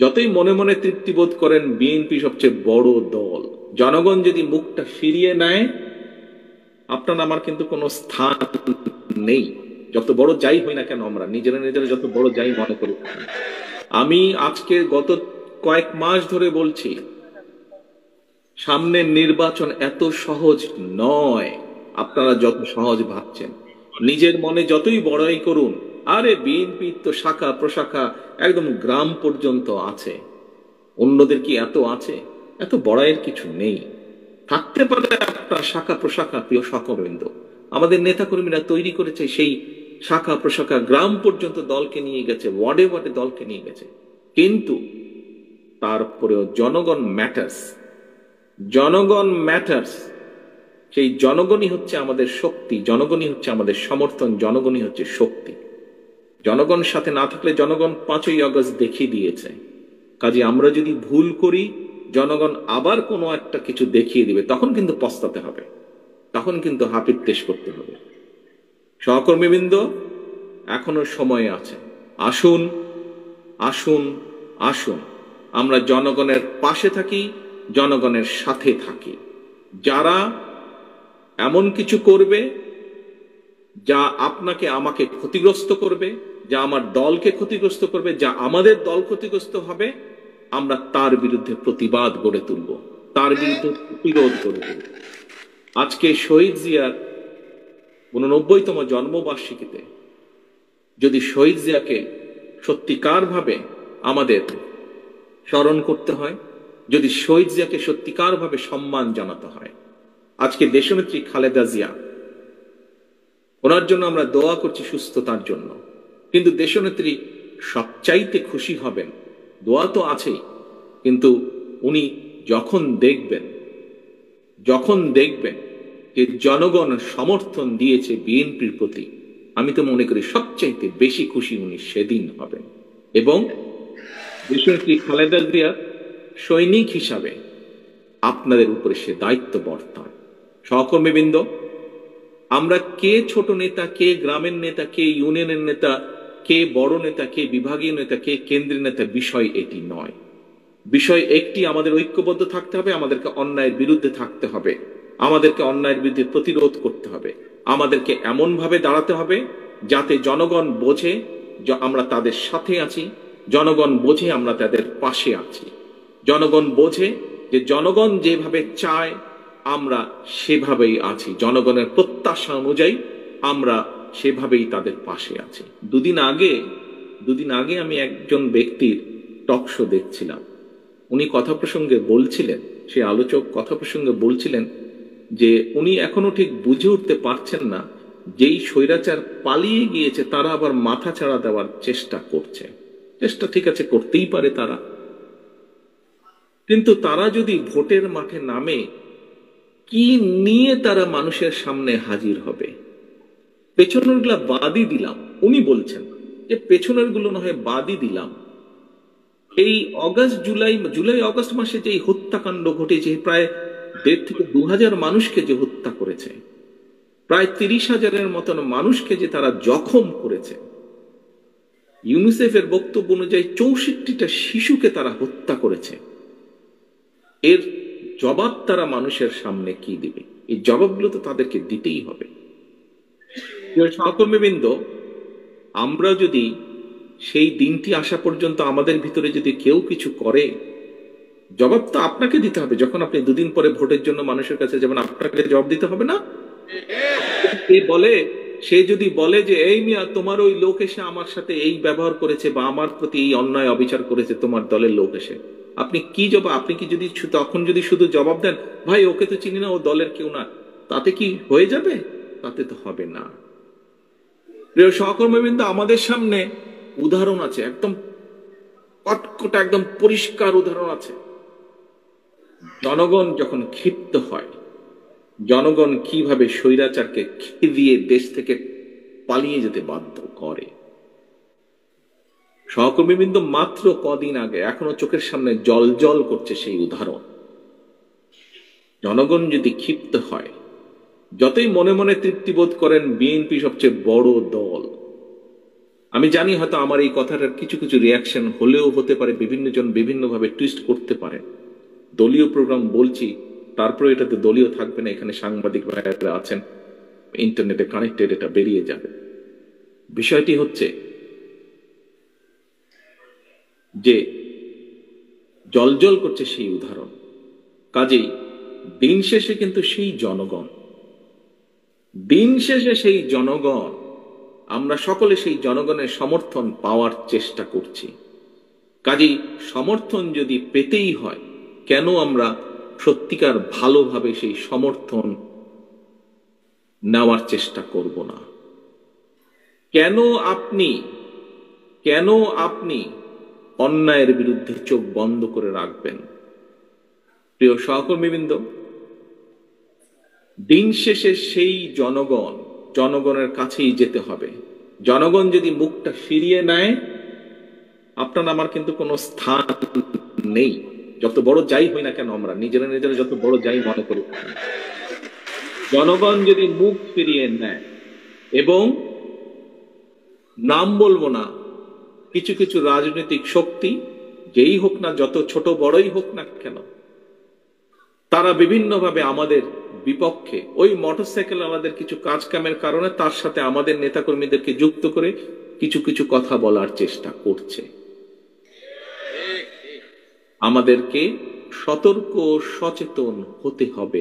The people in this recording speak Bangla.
যতই মনে মনে তৃপ্তি বোধ করেন বিএনপি সবচেয়ে বড় দল, জনগণ যদি মুখটা ফিরিয়ে নেয় আপনার আমার কিন্তু কোনো স্থান নেই। যত বড় যাই হই না কেন, আমরা নিজেরা নিজেরা যত বড় যাই মনে করি। আমি আজকে গত কয়েক মাস ধরে বলছি, সামনের নির্বাচন এত সহজ নয় আপনারা যত সহজ ভাবছেন। নিজের মনে যতই বড়াই করুন, আরে বিএনপি তো শাখা প্রশাখা একদম গ্রাম পর্যন্ত আছে, অন্যদের কি এত আছে? এত বড়াইয়ের কিছু নেই। থাকতে পারে আপনার শাখা প্রশাখা, প্রিয় সকলবৃন্দ, আমাদের নেতাকর্মীরা তৈরি করেছে সেই শাখা প্রশাখা, গ্রাম পর্যন্ত দলকে নিয়ে গেছে, ওয়ার্ডে ওয়ার্ডে দলকে নিয়ে গেছে, কিন্তু তারপরেও জনগণ ম্যাটার্স। জনগণ ম্যাটার্স। সেই জনগণই হচ্ছে আমাদের শক্তি, জনগণই হচ্ছে আমাদের সমর্থন, জনগণই হচ্ছে শক্তি। জনগণ সাথে না থাকলে, জনগণ 5ই আগস্ট দেখিয়ে দিয়েছে, কাজে আমরা যদি ভুল করি জনগণ আবার কোনো একটা কিছু দেখিয়ে দিবে, তখন কিন্তু পস্তাতে হবে, তখন কিন্তু হাপির দেশ করতে হবে। সহকর্মীবৃন্দ, এখনো সময় আছে। আসুন আসুন আসুন, আমরা জনগণের পাশে থাকি, জনগণের সাথে থাকি। যারা এমন কিছু করবে যা আপনাকে আমাকে ক্ষতিগ্রস্ত করবে, যা আমার দলকে ক্ষতিগ্রস্ত করবে, যা আমাদের দল ক্ষতিগ্রস্ত হবে, আমরা তার বিরুদ্ধে প্রতিবাদ গড়ে তুলব, তার বিরুদ্ধে প্রতিরোধ গড়ে তুলব। আজকে শহীদ জিয়ার 89তম জন্মবার্ষিকীতে যদি শহীদ জিয়াকে সত্যিকার ভাবে আমাদের স্মরণ করতে হয়, যদি শহীদ জিয়াকে সত্যিকার ভাবে সম্মান জানাতে হয়, আজকে দেশনেত্রী খালেদা জিয়া, ওনার জন্য আমরা দোয়া করছি সুস্থতার জন্য, কিন্তু দেশনেত্রী সবচাইতে খুশি হবেন, দোয়া তো আছেই, কিন্তু উনি যখন দেখবেন যে জনগণ সমর্থন দিয়েছে বিএনপির প্রতি, আমি তো মনে করি সবচাইতে বেশি খুশি উনি সেদিন হবেন। এবং দেশনেত্রী খালেদা জিয়া সৈনিক হিসাবে আপনাদের উপরে সে দায়িত্ব বর্তায়। সহকর্মীবৃন্দ, আমরা কে ছোট নেতা, কে গ্রামের নেতা, কে ইউনিয়নের নেতা, কে বড় নেতা, কে বিভাগীয় নেতা, কে কেন্দ্রীয় নেতা, বিষয় এটি নয়। বিষয় একটি, আমাদের ঐক্যবদ্ধ থাকতে হবে, আমাদেরকে অন্যায়ের বিরুদ্ধে থাকতে হবে, আমাদেরকে অন্যায়ের বিরুদ্ধে প্রতিরোধ করতে হবে, আমাদেরকে এমন ভাবে দাঁড়াতে হবে যাতে জনগণ বোঝে যে আমরা তাদের সাথে আছি, জনগণ বোঝে আমরা তাদের পাশে আছি, জনগণ বোঝে যে জনগণ যেভাবে চায় আমরা সেভাবেই আছি, জনগণের প্রত্যাশা অনুযায়ী আমরা সেভাবেই তাদের পাশে আছি। দুদিন আগে আমি একজন ব্যক্তির টক শো দেখছিলাম, উনি কথা প্রসঙ্গে বলছিলেন, সে আলোচক কথা প্রসঙ্গে বলছিলেন যে উনি এখনো ঠিক বুঝে উঠতে পারছেন না, যেই স্বৈরাচার পালিয়ে গিয়েছে তারা আবার মাথা ছাড়া দেওয়ার চেষ্টা করছে। চেষ্টা ঠিক আছে, করতেই পারে তারা, কিন্তু তারা যদি ভোটের মাঠে নামে, কি নিয়ে তারা মানুষের সামনে হাজির হবে? পেছনের গুলা বাদই দিলাম, উনি বলছেন যে পেছনের গুলো না হয় বাদই দিলাম, এই জুলাই অগস্ট মাসে যে হত্যাকাণ্ড ঘটেছে, প্রায় 1.5 থেকে 2,000 মানুষকে যে হত্যা করেছে, প্রায় 30,000-এর মতন মানুষকে যে তারা জখম করেছে, ইউনিসেফের বক্তব্য অনুযায়ী 64টা শিশুকে তারা হত্যা করেছে, এর জবাব তারা মানুষের সামনে কি দিবে? এই জবাবগুলো তো তাদেরকে দিতেই হবে। সহকর্মীবৃন্দ, আমরা যদি সেই দিনটি আসা পর্যন্ত আমাদের ভিতরে যদি কেউ কিছু করে, জবাব তো আপনাকে দিতে হবে। যখন আপনি 2 দিন পরে ভোটের জন্য মানুষের কাছে যাবেন, আপনাকে জবাব দিতে হবে না? সে যদি বলে যে এই মিয়া, তোমার ওই লোক এসে আমার সাথে এই ব্যবহার করেছে বা আমার প্রতি এই অন্যায় অবিচার করেছে, তোমার দলের লোক এসে, আপনি কি জবাব? আপনি কি যদি তখন যদি শুধু জবাব দেন ভাই ওকে তো চিনি না, ও দলের কেউ না, তাতে কি হয়ে যাবে? তাতে তো হবে না। প্রিয় সহকর্মীবৃন্দ, আমাদের সামনে উদাহরণ আছে, একদম কটকটা একদম পরিষ্কার উদাহরণ আছে। জনগণ যখন ক্ষিপ্ত হয়, জনগণ কিভাবে স্বৈরাচারকে খেদিয়ে দেশ থেকে পালিয়ে যেতে বাধ্য করে। সহকর্মীবৃন্দ, মাত্র কদিন আগে, এখনো চোখের সামনে জল করছে সেই উদাহরণ। জনগণ যদি ক্ষিপ্ত হয়, যতই মনে মনে তৃপ্তি বোধ করেন বিএনপি সবচেয়ে বড় দল, আমি জানি হয়তো আমার এই কথাটার কিছু কিছু রিয়াকশন হলেও হতে পারে, বিভিন্ন জন বিভিন্নভাবে টুইস্ট করতে পারে। দলীয় প্রোগ্রাম বলছি, তারপরে এটাতে দলীয় থাকবে না, এখানে সাংবাদিক ভাইরা আছেন, ইন্টারনেটে কানেক্টেড, এটা বেরিয়ে যাবে। বিষয়টি হচ্ছে যে জলজল করছে সেই উদাহরণ। কাজেই দিন শেষে কিন্তু সেই জনগণ, দিন শেষে সেই জনগণ, আমরা সকলে সেই জনগণের সমর্থন পাওয়ার চেষ্টা করছি। কাজেই সমর্থন যদি পেতেই হয়, কেন আমরা সত্যিকার ভালোভাবে সেই সমর্থন নেওয়ার চেষ্টা করব না? কেন আপনি অন্যায়ের বিরুদ্ধে চোখ বন্ধ করে রাখবেন? প্রিয় সহকর্মীবৃন্দ, দিন শেষে সেই জনগণের কাছেই যেতে হবে। জনগণ যদি মুখটা ফিরিয়ে নেয়, আপনার আমার কিন্তু কোনো স্থান নেই। যত বড় যাই হই না কেন, আমরা নিজেরা যত বড় যাই মনে করি, জনগণ যদি মুখ ফিরিয়ে নেয়, এবং নাম বলবো না, কিছু কিছু রাজনৈতিক শক্তি, যেই হোক না, যত ছোট বড়ই হোক না কেন, তারা বিভিন্নভাবে আমাদের বিপক্ষে, ওই মোটরসাইকেল আমাদের কিছু কাজ কামের কারণে তার সাথে আমাদের নেতাকর্মীদেরকে যুক্ত করে কিছু কিছু কথা বলার চেষ্টা করছে। আমাদেরকে সতর্ক সচেতন হতে হবে।